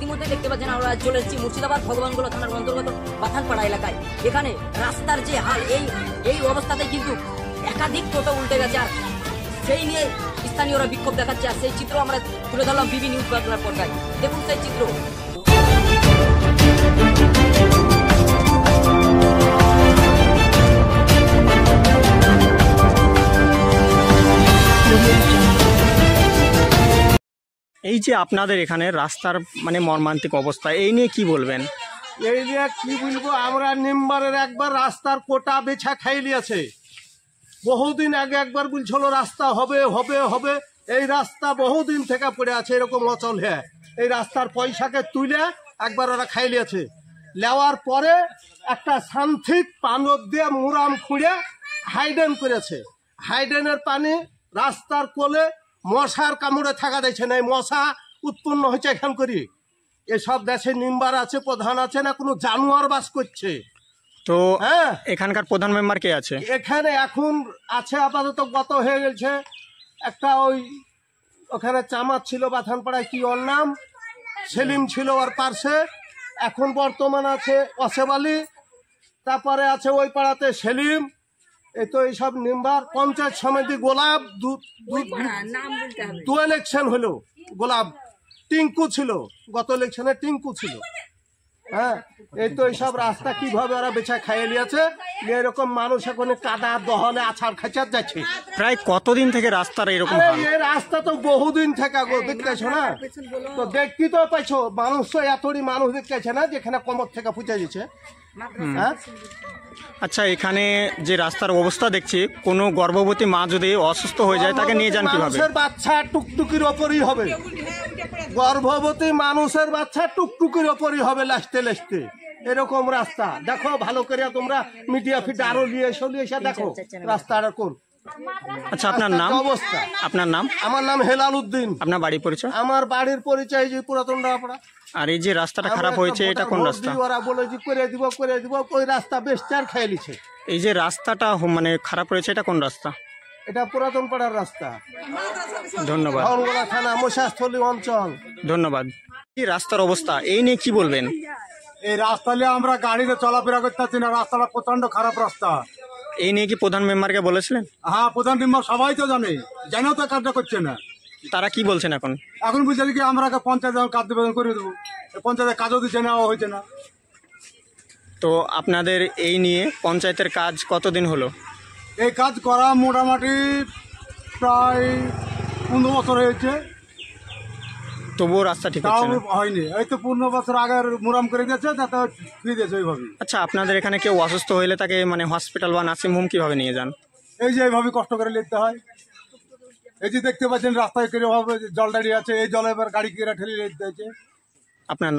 ইতিমধ্যে দেখতে পাচ্ছেন আমরা চলে এসেছি মুর্শিদাবাদ ভগবানগোলা থানার অন্তর্গত পাথানপাড়া এলাকায়। এখানে রাস্তার যে হাল, এই অবস্থাতে কিন্তু একাধিক টোটো উল্টে গেছে, আর সেই নিয়ে স্থানীয়রা বিক্ষোভ দেখাচ্ছে। আর সেই চিত্র আমরা তুলে ধরলাম বিবি নিউজ বাংলার পর্দায়। দেখুন সেই চিত্র। এই যে আপনাদের এখানে রাস্তার মানে মর্মান্তিক অবস্থা, এই নিয়ে কি বলবেন? এই নিয়ে কি বলবো, আমরা নিম্বারের একবার রাস্তার কোটা বেছা খাই লিয়েছে। বহুদিন আগে একবার বলছিল রাস্তা হবে হবে হবে, এই রাস্তা বহুদিন থেকে পড়ে আছে এরকম অচল হ্যাঁ। এই রাস্তার পয়সাকে তুলে একবার ওরা খাই লিয়েছে। নেওয়ার পরে একটা শান্তিক পানব দিয়ে মুরাম খুঁড়ে হাইডেন করেছে। হাইডেনের পানি রাস্তার কোলে মশার কামড়ে থাকা দিচ্ছে না। এই মশা উৎপন্ন হয়েছে এখান করি। এসব দেশে নিম্বার আছে, প্রধান আছে না, কোনো জানোয়ার বাস করছে। তো হ্যাঁ, এখানকার প্রধান মেম্বার কে আছে? এখানে এখন আছে আপাতত, গত হয়ে গেছে একটা ওখানে চামাত ছিল বাথানপাড়ায়, কি ওর নাম, সেলিম ছিল ওর পার্শ্বে। এখন বর্তমান আছে অসেব আলী, তারপরে আছে ওই পাড়াতে সেলিম। এই তো এইসব নিম্বার। পঞ্চায়েত সমিতি গোলাপ দু ইলেকশন হলো, গোলাপ টিঙ্কু ছিল, গত ইলেকশনে টিঙ্কু ছিল। হ্যাঁ, এই তো এইসব রাস্তা কিভাবে ওরা বেচা খাইয়ে নিয়েছে। এরকম মানুষ এখন কাদা দহলে আছাড় খাচার যাচ্ছে। প্রায় কতদিন থেকে রাস্তার এরকম? এই রাস্তা তো বহুদিন থেকে দেখতেছো না, তো দেখতে তো পাইছো। মানুষ তো এতই মানুষ দেখতেছে না, যেখানে কমর থেকে ফুচে দিচ্ছে। হ্যাঁ, আচ্ছা, এখানে যে রাস্তার অবস্থা দেখছি, কোনো গর্ভবতী মা যদি অসুস্থ হয়ে যায় তাকে নিয়ে যান কিভাবে? মানুষের বাচ্চা টুকটুকির ওপরই হবে, গর্ভবতী মানুষের বাচ্চা টুকটুকির ওপরই হবে, লাস্টে লাস্টে এরকম রাস্তা। দেখো ভালো করে তোমরা, মিডিয়া ফিট আরো নিয়ে এসে দেখো রাস্তাটা কোন। আচ্ছা, আপনার নাম? অবস্থা। আপনার নাম? আমার নাম হেলাল উদ্দিন। আপনার বাড়ির পরিচয়? আমার বাড়ির পরিচয় যে পুরাতন রাপাড়া। আর এই যে রাস্তাটা খারাপ হয়েছে, এটা কোন রাস্তা? ওরা বলে যে করে দিব, ওই রাস্তা বেশ চার খেয়ে নিছে। এই যে রাস্তাটা মানে খারাপ হয়েছে, এটা কোন রাস্তা? এটা পুরাতন পাড়ার রাস্তা। ধন্যবাদ। ভগবানগোলা থানা মশাস্থলী অঞ্চল। ধন্যবাদ। এই রাস্তার অবস্থা, এই নিয়ে কি বলবেন? এই রাস্তা নিয়ে আমরা গাড়িতে চলাফেরা করতে পারছি না, রাস্তাটা প্রচন্ড খারাপ রাস্তা। এই নিয়ে কি প্রধান মেম্বারকে বলেছিলেন? হ্যাঁ, প্রধান মেম্বার সবাই তো জানে, জানেও তো কাজটা করছে না। তারা কি বলছেন এখন? এখন বুঝছে কি আমরা পঞ্চায়েত কাজ নিবেদন করে দেবো, পঞ্চায়েতের কাজও দিচ্ছে না, হয়েছে না। তো আপনাদের এই নিয়ে পঞ্চায়েতের কাজ কতদিন হলো? এই কাজ করা মোটামুটি প্রায় 15 বছর হয়েছে, তবুও রাস্তা ঠিক হচ্ছে না? হয়নি। এই তো 15 বছর আগে মুরাম করে দিয়েছে, তাতে ফিরে দিয়েছে ওইভাবে। আচ্ছা, আপনাদের এখানে কেউ অসুস্থ হইলে তাকে মানে হসপিটাল বা নার্সিং হোম কিভাবে নিয়ে যান? এই যে এইভাবে কষ্ট করে লিখতে হয়। এই যে দেখতে পাচ্ছেন রাস্তায় কিভাবে জল দাঁড়িয়ে আছে, এই জলে এবার গাড়ি কেরা ঠেলে লিখতে হয়েছে। আপনার